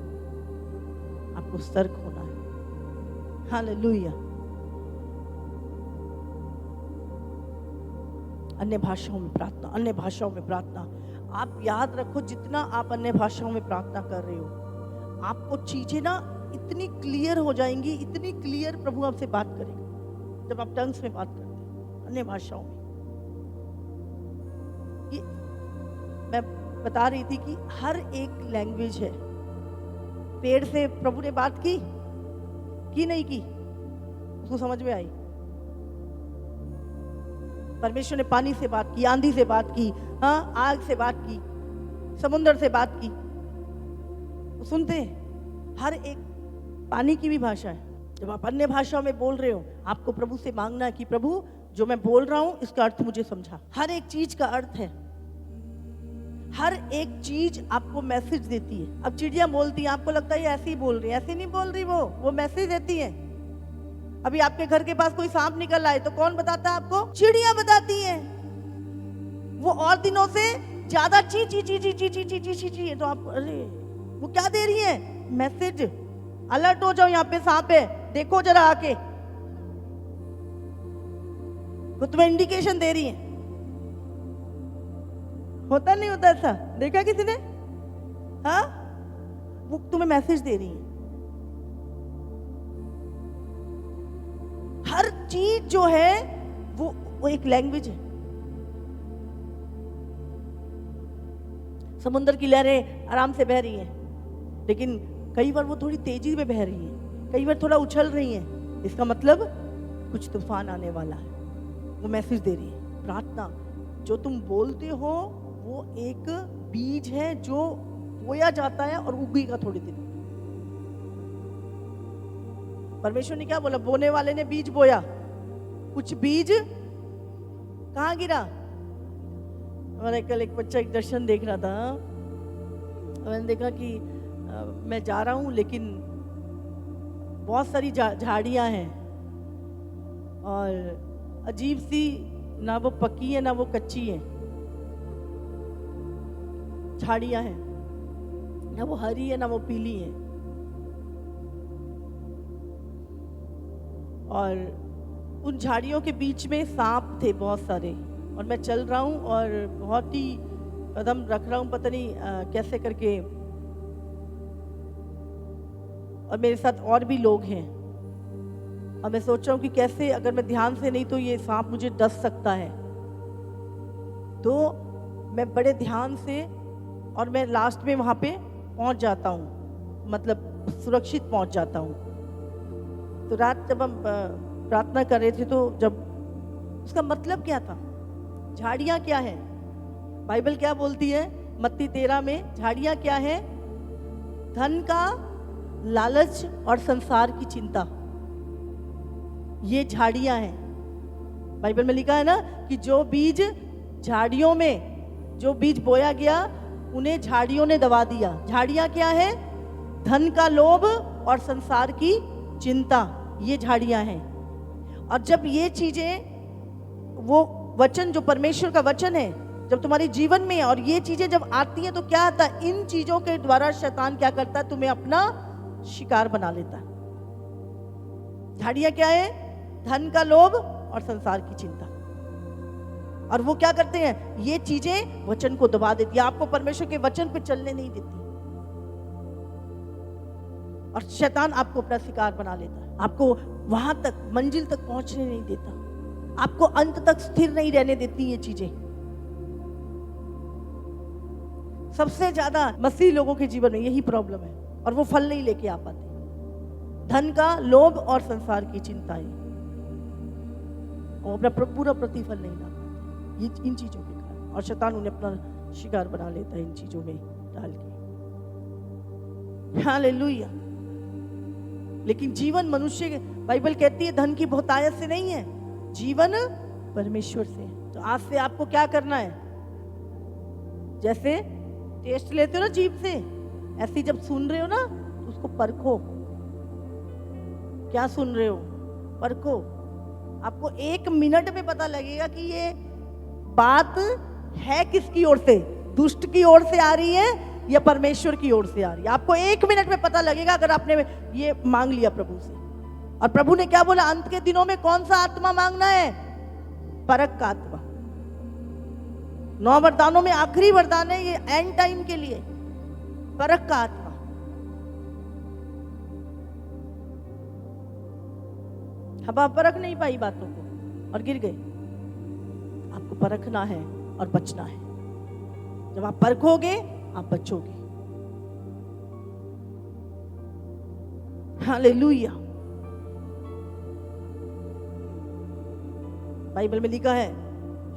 आपको सतर्क होना है। हालेलुया। अन्य भाषाओं में प्रार्थना, अन्य भाषाओं में प्रार्थना। आप याद रखो, जितना आप अन्य भाषाओं में प्रार्थना कर रहे हो, आपको चीजें ना इतनी क्लियर हो जाएंगी, इतनी क्लियर प्रभु आपसे बात करेगा जब आप टंग्स में बात करते हैं, अन्य भाषाओं में। ये मैं बता रही थी कि हर एक लैंग्वेज है। पेड़ से प्रभु ने बात की नहीं की? उसको समझ में आई। परमेश्वर ने पानी से बात की, आंधी से बात की, हाँ, आग से बात की, समुद्र से बात की। तो सुनते हैं। हर एक, पानी की भी भाषा है। जब आप अन्य भाषाओं में बोल रहे हो, आपको प्रभु से मांगना है कि प्रभु जो मैं बोल रहा हूं इसका अर्थ मुझे समझा। हर एक चीज का अर्थ है, हर एक चीज आपको मैसेज देती है। अब चिड़िया बोलती है, आपको लगता है ये ऐसे ही बोल रही है, ऐसे नहीं बोल रही, वो मैसेज देती है। अभी आपके घर के पास कोई सांप निकल आए तो कौन बताता है आपको? चिड़िया बताती है। वो और दिनों से ज्यादा ची ची ची ची ची ची ची ची ची ची, तो आप, अरे वो क्या दे रही है? मैसेज। अलर्ट हो जाओ, यहाँ पे सांप है, देखो जरा आके। वो तुम्हें इंडिकेशन दे रही है। होता नहीं होता ऐसा? देखा किसी ने? हाँ, वो तुम्हें मैसेज दे रही है। हर चीज जो है वो एक लैंग्वेज है। समुद्र की लहरें आराम से बह रही हैं, लेकिन कई बार वो थोड़ी तेजी में बह रही है, कई बार थोड़ा उछल रही है। इसका मतलब कुछ तूफान आने वाला है। वो मैसेज दे रही है। प्रार्थना, जो तुम बोलते हो वो एक बीज है जो बोया जाता है और उगेगा थोड़ी दिन। परमेश्वर ने क्या बोला? बोने वाले ने बीज बोया, कुछ बीज कहाँ गिरा? हमारे कल एक बच्चा एक दर्शन देख रहा था, मैंने देखा कि मैं जा रहा हूँ, लेकिन बहुत सारी झाड़ियाँ हैं और अजीब सी, ना वो पकी है ना वो कच्ची है, झाड़ियाँ हैं, ना वो हरी है ना वो पीली है। और उन झाड़ियों के बीच में सांप थे बहुत सारे, और मैं चल रहा हूँ और बहुत ही कदम रख रहा हूँ, पता नहीं कैसे करके, और मेरे साथ और भी लोग हैं, और मैं सोच रहा हूँ कि कैसे, अगर मैं ध्यान से नहीं तो ये सांप मुझे डस सकता है। तो मैं बड़े ध्यान से, और मैं लास्ट में वहाँ पे पहुँच जाता हूँ, मतलब सुरक्षित पहुँच जाता हूँ। तो रात जब हम प्रार्थना कर रहे थे, तो जब उसका मतलब क्या था, झाड़ियाँ क्या है, बाइबल क्या बोलती है मत्ती 13 में, झाड़ियाँ क्या है, धन का लालच और संसार की चिंता, ये झाड़ियाँ हैं। बाइबल में लिखा है ना कि जो बीज झाड़ियों में, जो बीज बोया गया उन्हें झाड़ियों ने दबा दिया। झाड़ियाँ क्या है, धन का लोभ और संसार की चिंता, ये झाड़ियाँ हैं। और जब ये चीजें, वो वचन जो परमेश्वर का वचन है जब तुम्हारे जीवन में, और ये चीजें जब आती हैं, तो क्या आता है, इन चीजों के द्वारा शैतान क्या करता है, तुम्हें अपना शिकार बना लेता है। झाड़ियाँ क्या है, धन का लोभ और संसार की चिंता, और वो क्या करते हैं, ये चीजें वचन को दबा देती है, आपको परमेश्वर के वचन पे चलने नहीं देती, और शैतान आपको अपना शिकार बना लेता है, आपको वहां तक, मंजिल तक पहुंचने नहीं देता, आपको अंत तक स्थिर नहीं रहने देती ये चीजें। सबसे ज्यादा मसीही लोगों के जीवन में यही प्रॉब्लम है, और वो फल नहीं लेके आ पाते, धन का लोभ और संसार की चिंताएं, वो अपना पूरा प्रतिफल नहीं ला पाते, ये इन चीजों के कारण, और शैतान उन्हें अपना शिकार बना लेता है इन चीजों में डाल के। हालेलुया। लेकिन जीवन मनुष्य, बाइबल कहती है, धन की बहुतायत से नहीं है, जीवन परमेश्वर से है। तो आज से आपको क्या करना है, जैसे टेस्ट लेते हो ना जीभ से, ऐसे जब सुन रहे हो ना तो उसको परखो, क्या सुन रहे हो, परखो। आपको 1 मिनट में पता लगेगा कि ये बात है किसकी ओर से, दुष्ट की ओर से आ रही है या परमेश्वर की ओर से आ रही है। आपको 1 मिनट में पता लगेगा, अगर आपने ये मांग लिया प्रभु से। और प्रभु ने क्या बोला, अंत के दिनों में कौन सा आत्मा मांगना है, परख का आत्मा। 9 वरदानों में आखिरी वरदान है ये, एंड टाइम के लिए, परख का आत्मा। हवा परख नहीं पाई बातों को और गिर गए। आपको परखना है और बचना है। जब आप परखोगे आप बचोगे। हालेलुया। बाइबल में लिखा है,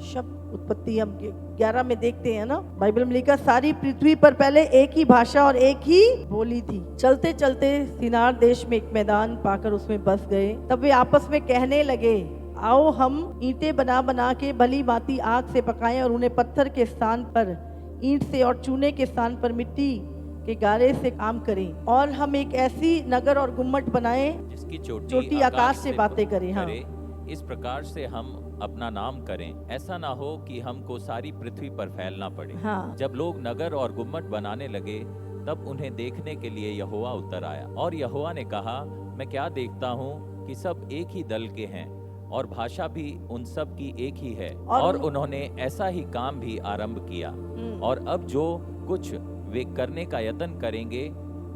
शब्द उत्पत्ति हम 11 में देखते हैं ना, बाइबल में लिखा, सारी पृथ्वी पर पहले एक ही भाषा और एक ही बोली थी। चलते चलते सिनार देश में एक मैदान पाकर उसमें बस गए। तब वे आपस में कहने लगे, आओ हम ईंटें बना बना के भली भांति आग से पकाएं और उन्हें पत्थर के स्थान पर ईंट से और चूने के स्थान पर मिट्टी के गारे से काम करें, और हम एक ऐसी नगर और गुम्मट बनाएं जिसकी चोटी आकाश से बातें करें। हाँ, इस प्रकार से हम अपना नाम करें, ऐसा ना हो कि हमको सारी पृथ्वी पर फैलना पड़े। हाँ। जब लोग नगर और गुम्मट बनाने लगे, तब उन्हें देखने के लिए यहोवा उतर आया, और यहोवा ने कहा, मैं क्या देखता हूँ कि सब एक ही दल के हैं, और भाषा भी उन सब की एक ही है, और उन्होंने ऐसा ही काम भी आरंभ किया, और अब जो कुछ वे करने का यत्न करेंगे,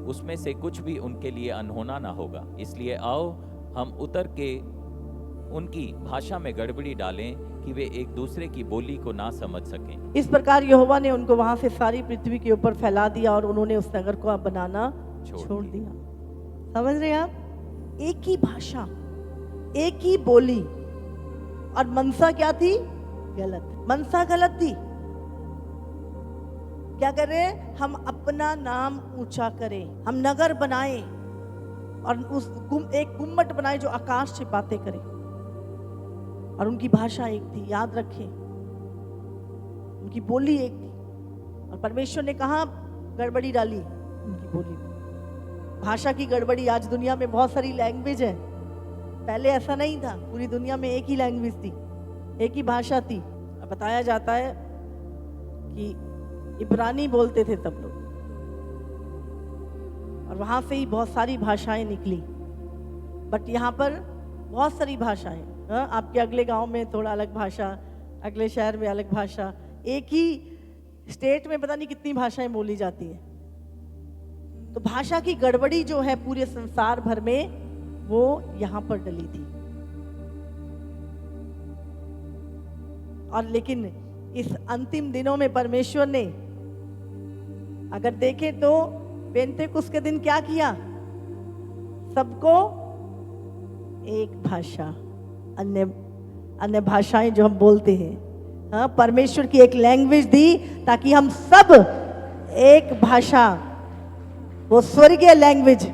उसमें से कुछ भी उनके लिए अनहोना ना होगा। इसलिए आओ हम उतर के उनकी भाषा में गड़बड़ी डालें कि वे एक दूसरे की बोली को ना समझ सकें। इस प्रकार यहोवा ने उनको वहां से सारी पृथ्वी के ऊपर फैला दिया, और उन्होंने उस नगर को बनाना छोड़ दिया। समझ रहे हैं आप? एक ही भाषा, एक ही बोली, और मनसा क्या थी? गलत। मनसा गलत थी। क्या कर रहे हैं? हम अपना नाम ऊंचा करें, हम नगर बनाएं, और एक गुम्मट बनाए जो आकाश से बातें करे, और उनकी भाषा एक थी। याद रखें, उनकी बोली एक थी, और परमेश्वर ने कहा गड़बड़ी डाली उनकी बोली में। भाषा की गड़बड़ी, आज दुनिया में बहुत सारी लैंग्वेज है, पहले ऐसा नहीं था, पूरी दुनिया में एक ही लैंग्वेज थी, एक ही भाषा थी। बताया जाता है कि इब्रानी बोलते थे सब लोग, और वहां से ही बहुत सारी भाषाएं निकली। बट यहाँ पर बहुत सारी भाषाएं, हाँ, आपके अगले गांव में थोड़ा अलग भाषा, अगले शहर में अलग भाषा, एक ही स्टेट में पता नहीं कितनी भाषाएं बोली जाती हैं। तो भाषा की गड़बड़ी जो है पूरे संसार भर में, वो यहां पर डली थी। और लेकिन इस अंतिम दिनों में परमेश्वर ने, अगर देखें तो पेंतेकुस्त के दिन क्या किया, सबको एक भाषा, अन्य भाषाएं जो हम बोलते हैं, हाँ, परमेश्वर की एक लैंग्वेज दी ताकि हम सब एक भाषा, वो स्वर्गीय लैंग्वेज।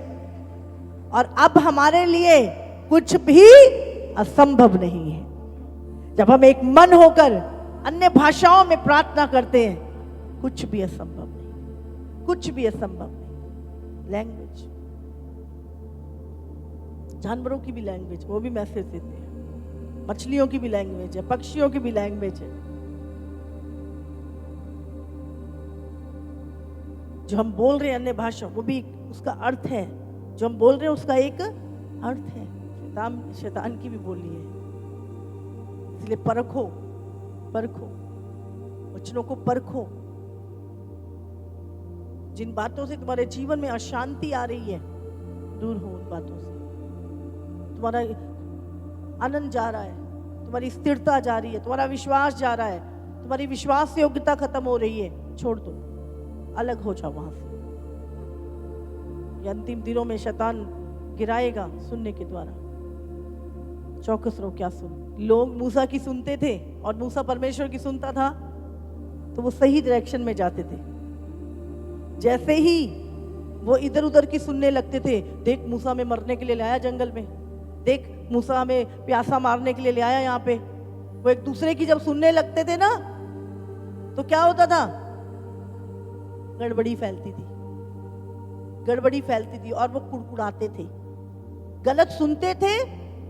और अब हमारे लिए कुछ भी असंभव नहीं है। जब हम एक मन होकर अन्य भाषाओं में प्रार्थना करते हैं, कुछ भी असंभव नहीं, कुछ भी असंभव नहीं। लैंग्वेज, जानवरों की भी लैंग्वेज, वो भी मैसेज देते हैं, मछलियों की भी लैंग्वेज है, पक्षियों की भी लैंग्वेज है। जो हम बोल रहे हैं अन्य भाषा, वो भी उसका अर्थ है, जो हम बोल रहे हैं उसका एक अर्थ है। शैतान की भी बोली है। इसलिए परखो, वचनों को परखो। जिन बातों से तुम्हारे जीवन में अशांति आ रही है, दूर हो उन बातों से। तुम्हारा आनंद जा रहा है, तुम्हारी स्थिरता जा रही है, तुम्हारा विश्वास जा रहा है, तुम्हारी विश्वास योग्यता खत्म हो रही है, छोड़ दो, अलग हो जाओ वहां से। ये अंतिम दिनों में शैतान गिराएगा सुनने के द्वारा। चौकस रहो, क्या सुन। लोग मूसा की सुनते थे और मूसा परमेश्वर की सुनता था, तो वो सही डायरेक्शन में जाते थे। जैसे ही वो इधर उधर की सुनने लगते थे, देख मूसा में मरने के लिए लाया जंगल में, देख मूसा में प्यासा मारने के लिए ले आया यहाँ पे, वो एक दूसरे की जब सुनने लगते थे ना, तो क्या होता था, गड़बड़ी फैलती थी, गड़बड़ी फैलती थी, और वो कुड़कुड़ाते थे। गलत सुनते थे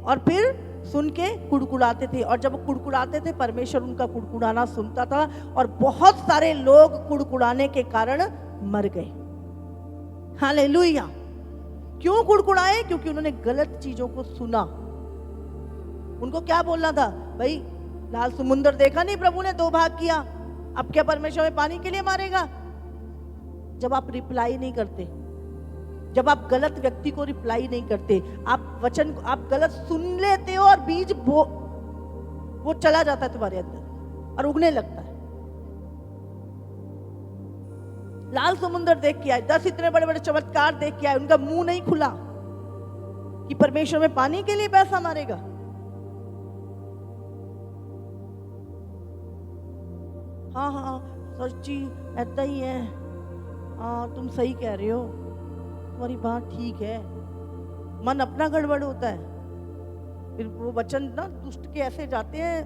और फिर सुन के कुड़कुड़ाते थे, और जब वो कुड़कुड़ाते थे परमेश्वर उनका कुड़कुड़ाना सुनता था, और बहुत सारे लोग कुड़कुड़ाने के कारण मर गए। हालेलुया। क्यों कुड़कुड़ाए? क्योंकि उन्होंने गलत चीजों को सुना। उनको क्या बोलना था, भाई लाल समुंदर देखा नहीं, प्रभु ने 2 भाग किया, अब क्या परमेश्वर में पानी के लिए मारेगा? जब आप रिप्लाई नहीं करते, जब आप गलत व्यक्ति को रिप्लाई नहीं करते, आप वचन को आप गलत सुन लेते हो और बीज वो चला जाता है तुम्हारे अंदर और उगने लगता है। लाल समुंदर देख के आए, 10 इतने बड़े बड़े चमत्कार देख के आए, उनका मुंह नहीं खुला कि परमेश्वर में पानी के लिए पैसा मारेगा। हाँ हाँ सच्ची ऐसा ही है, हाँ तुम सही कह रहे हो, तुम्हारी बात ठीक है। मन अपना गड़बड़ होता है, फिर वो वचन ना दुष्ट के ऐसे जाते हैं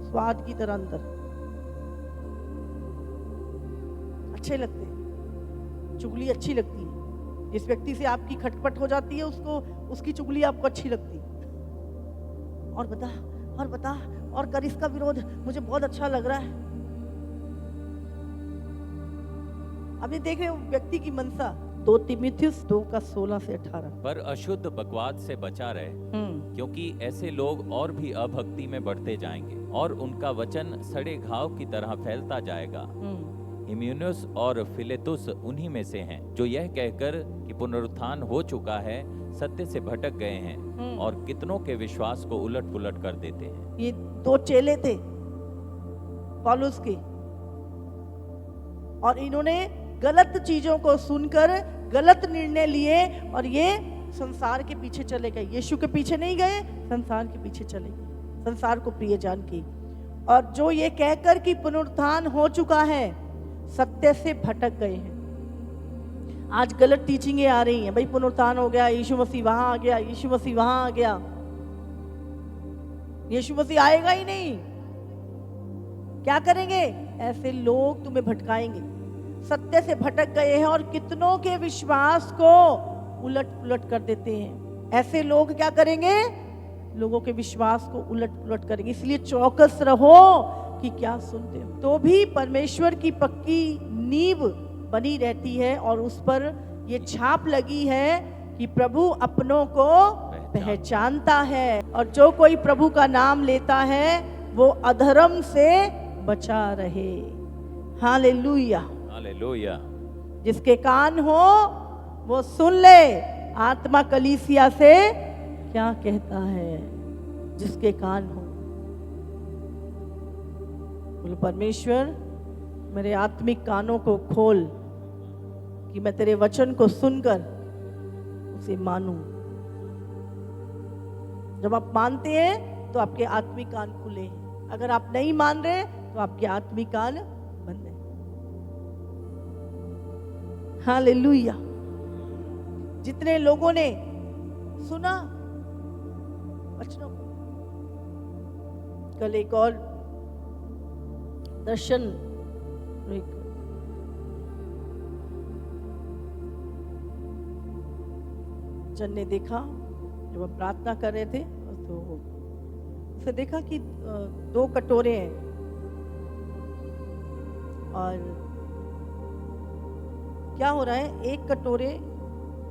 स्वाद की तरह अंदर, अच्छे लगते हैं, चुगली अच्छी लगती है। जिस व्यक्ति से आपकी खटपट हो जाती है, उसको उसकी चुगली आपको अच्छी लगती है। और बता और कर इसका विरोध, मुझे बहुत अच्छा लग रहा है। अभी देख रहे हो व्यक्ति की मनसा। 2 तीमुथियुस 2:16 से 18। पर अशुद्ध बकवाद से बचा रहे, क्योंकि ऐसे लोग और भी अभक्ति में बढ़ते जाएंगे और उनका वचन सड़े घाव की तरह फैलता जाएगा। हिमेनेयुस और फिलेतुस उन्हीं में से हैं, जो यह कहकर कि पुनरुत्थान हो चुका है सत्य से भटक गए हैं और कितनों के विश्वास को उलट पुलट कर देते हैं। ये 2 चेले थे पौलुस के, और इन्होंने गलत चीजों को सुनकर गलत निर्णय लिए और ये संसार के पीछे चले गए। यीशु के पीछे नहीं गए, संसार के पीछे चले गए, संसार को प्रिय जान के। और जो ये कहकर कि पुनरुत्थान हो चुका है, सत्य से भटक गए हैं। आज गलत टीचिंगें आ रही हैं, भाई पुनरुत्थान हो गया, यीशु मसीह वहां आ गया, यीशु मसीह वहां आ गया। यीशु मसीह आएगा ही नहीं, क्या करेंगे? ऐसे लोग तुम्हें भटकाएंगे। सत्य से भटक गए हैं और कितनों के विश्वास को उलट पुलट कर देते हैं। ऐसे लोग क्या करेंगे? लोगों के विश्वास को उलट पुलट करेंगे। इसलिए चौकस रहो कि क्या सुनते हो। तो भी परमेश्वर की पक्की नींव बनी रहती है और उस पर ये छाप लगी है कि प्रभु अपनों को पहचानता है, और जो कोई प्रभु का नाम लेता है वो अधर्म से बचा रहे। Hallelujah, hallelujah. जिसके कान हो वो सुन ले, आत्मा कलीसिया से क्या कहता है। जिसके कान हो, बोलो परमेश्वर मेरे आत्मिक कानों को खोल कि मैं तेरे वचन को सुनकर उसे मानूं। जब आप मानते हैं तो आपके आत्मिक कान खुले हैं, अगर आप नहीं मान रहे तो आपके आत्मिक कान बंद है। हालेलुया। जितने लोगों ने सुना वचनों को, कल एक और दर्शन, एक जन ने देखा जब हम प्रार्थना कर रहे थे, तो उसे देखा कि 2 कटोरे हैं और क्या हो रहा है, एक कटोरे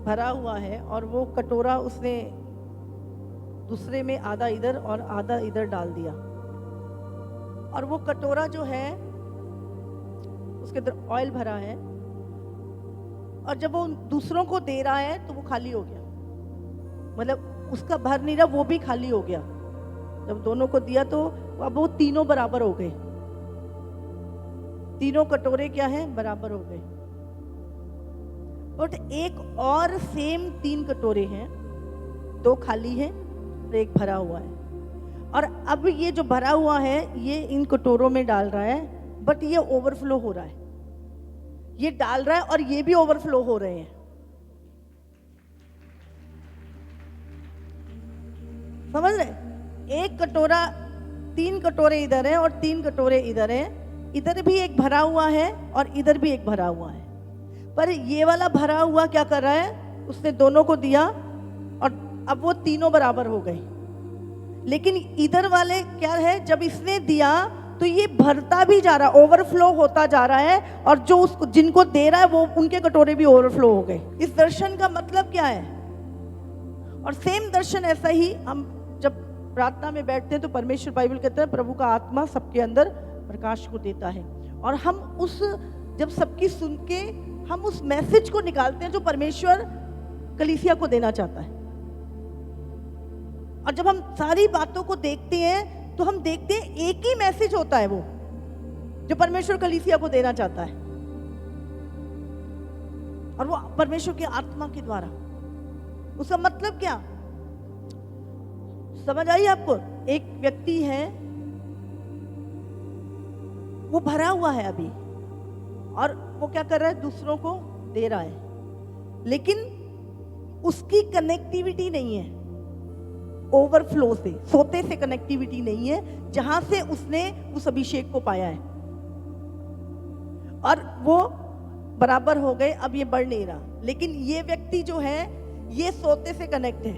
भरा हुआ है और वो कटोरा उसने दूसरे में आधा इधर और आधा इधर डाल दिया, और वो कटोरा जो है उसके अंदर ऑयल भरा है, और जब वो दूसरों को दे रहा है तो वो खाली हो गया। मतलब उसका भर नहीं रहा, वो भी खाली हो गया। जब दोनों को दिया तो अब वो तीनों बराबर हो गए। तीनों कटोरे क्या हैं? बराबर हो गए। बट एक और सेम 3 कटोरे हैं, 2 खाली हैं और एक भरा हुआ है। और अब ये जो भरा हुआ है ये इन कटोरों में डाल रहा है, बट ये ओवरफ्लो हो रहा है। ये डाल रहा है और ये भी ओवरफ्लो हो रहे हैं। समझ रहे? एक कटोरा, 3 कटोरे इधर हैं और 3 कटोरे इधर हैं। इधर भी एक भरा हुआ है और इधर भी एक भरा हुआ है। पर ये वाला भरा हुआ क्या कर रहा है? उसने दोनों को दिया और अब वो तीनों बराबर हो गए। लेकिन इधर वाले क्या है, जब इसने दिया तो ये भरता भी जा रहा, ओवरफ्लो होता जा रहा है, और जो उसको जिनको दे रहा है वो उनके कटोरे भी ओवरफ्लो हो गए। इस दर्शन का मतलब क्या है? और सेम दर्शन ऐसा ही हम जब प्रार्थना में बैठते हैं तो परमेश्वर, बाइबल कहता है प्रभु का आत्मा सबके अंदर प्रकाश को देता है, और हम उस जब सबकी सुन के हम उस मैसेज को निकालते हैं जो परमेश्वर कलीसिया को देना चाहता है। और जब हम सारी बातों को देखते हैं तो हम देखते हैं एक ही मैसेज होता है वो जो परमेश्वर कलीसिया को देना चाहता है, और वो परमेश्वर की आत्मा के द्वारा। उसका मतलब क्या समझ आई आपको? एक व्यक्ति है, वो भरा हुआ है अभी, और वो क्या कर रहा है? दूसरों को दे रहा है, लेकिन उसकी कनेक्टिविटी नहीं है ओवरफ्लो से, सोते से कनेक्टिविटी नहीं है, जहां से उसने उस अभिषेक को पाया है, और वो बराबर हो गए। अब ये बढ़ नहीं रहा। लेकिन ये व्यक्ति जो है ये सोते से कनेक्ट है,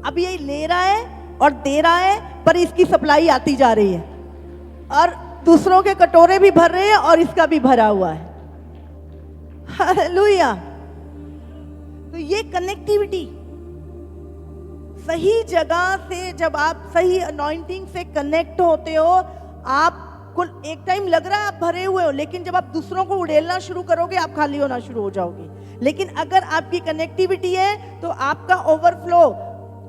अब ये ले रहा है और दे रहा है, पर इसकी सप्लाई आती जा रही है, और दूसरों के कटोरे भी भर रहे हैं और इसका भी भरा हुआ है। हालेलुया। तो ये कनेक्टिविटी सही जगह से, जब आप सही अनॉइंटिंग से कनेक्ट होते हो, आपको एक टाइम लग रहा है आप भरे हुए हो, लेकिन जब आप दूसरों को उड़ेलना शुरू करोगे आप खाली होना शुरू हो जाओगे। लेकिन अगर आपकी कनेक्टिविटी है तो आपका ओवरफ्लो,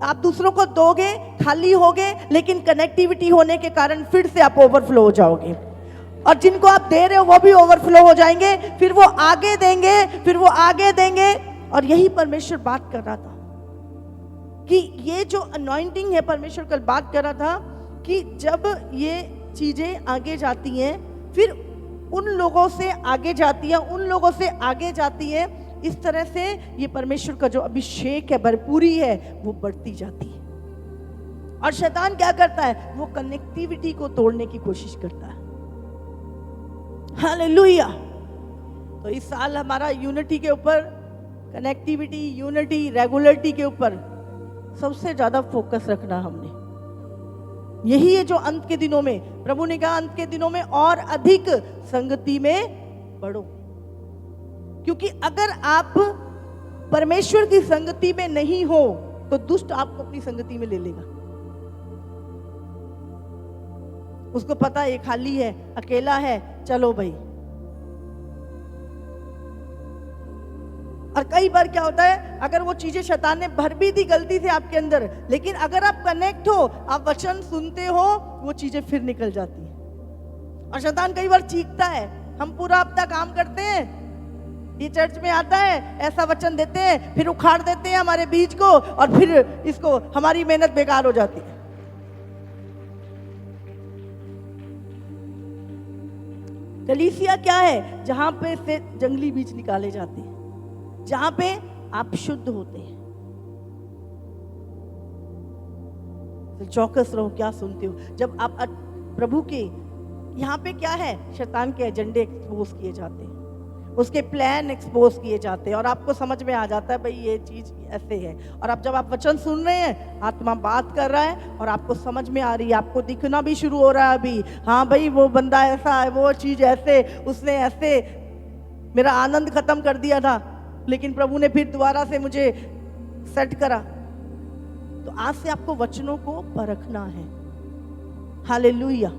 आप दूसरों को दोगे, खाली होगे, लेकिन कनेक्टिविटी होने के कारण फिर से आप ओवरफ्लो हो जाओगे, और जिनको आप दे रहे हो वो भी ओवरफ्लो हो जाएंगे, फिर वो आगे देंगे, फिर वो आगे देंगे। और यही परमेश्वर बात कर रहा था कि ये जो अनॉइंटिंग है, परमेश्वर कल बात कर रहा था कि जब ये चीजें आगे जाती हैं, फिर उन लोगों से आगे जाती है, उन लोगों से आगे जाती है, इस तरह से ये परमेश्वर का जो अभिषेक है, भरपूरी है, वो बढ़ती जाती है। और शैतान क्या करता है? वो कनेक्टिविटी को तोड़ने की कोशिश करता है। हालेलुया। तो इस साल हमारा यूनिटी के ऊपर कनेक्टिविटी, यूनिटी, रेगुलरिटी के ऊपर सबसे ज्यादा फोकस रखना हमने। यही है जो अंत के दिनों में प्रभु ने कहा, अंत के दिनों में और अधिक संगति में बढ़ो। क्योंकि अगर आप परमेश्वर की संगति में नहीं हो तो दुष्ट आपको अपनी संगति में ले लेगा। उसको पता है ये खाली है, अकेला है, चलो भाई। और कई बार क्या होता है, अगर वो चीजें शैतान ने भर भी दी गलती से आपके अंदर, लेकिन अगर आप कनेक्ट हो, आप वचन सुनते हो, वो चीजें फिर निकल जाती हैं। और शैतान कई बार चीखता है, हम पूरा हफ्ता काम करते हैं, ये चर्च में आता है, ऐसा वचन देते हैं, फिर उखाड़ देते हैं हमारे बीज को, और फिर इसको हमारी मेहनत बेकार हो जाती है। कलीसिया क्या है? जहां पे से जंगली बीज निकाले जाते हैं, जहां पे आप शुद्ध होते हैं। तो चौकस रहो, क्या सुनते हो। जब आप प्रभु के यहाँ पे क्या है, शैतान के एजेंडे एक्सपोज किए जाते हैं, उसके प्लान एक्सपोज किए जाते हैं, और आपको समझ में आ जाता है भाई ये चीज ऐसे है। और अब जब आप वचन सुन रहे हैं, आत्मा बात कर रहा है और आपको समझ में आ रही है, आपको दिखना भी शुरू हो रहा है अभी, हाँ भाई वो बंदा ऐसा है, वो चीज ऐसे, उसने ऐसे मेरा आनंद खत्म कर दिया था, लेकिन प्रभु ने फिर दोबारा से मुझे सेट करा। तो आज से आपको वचनों को परखना है। हालेलुया।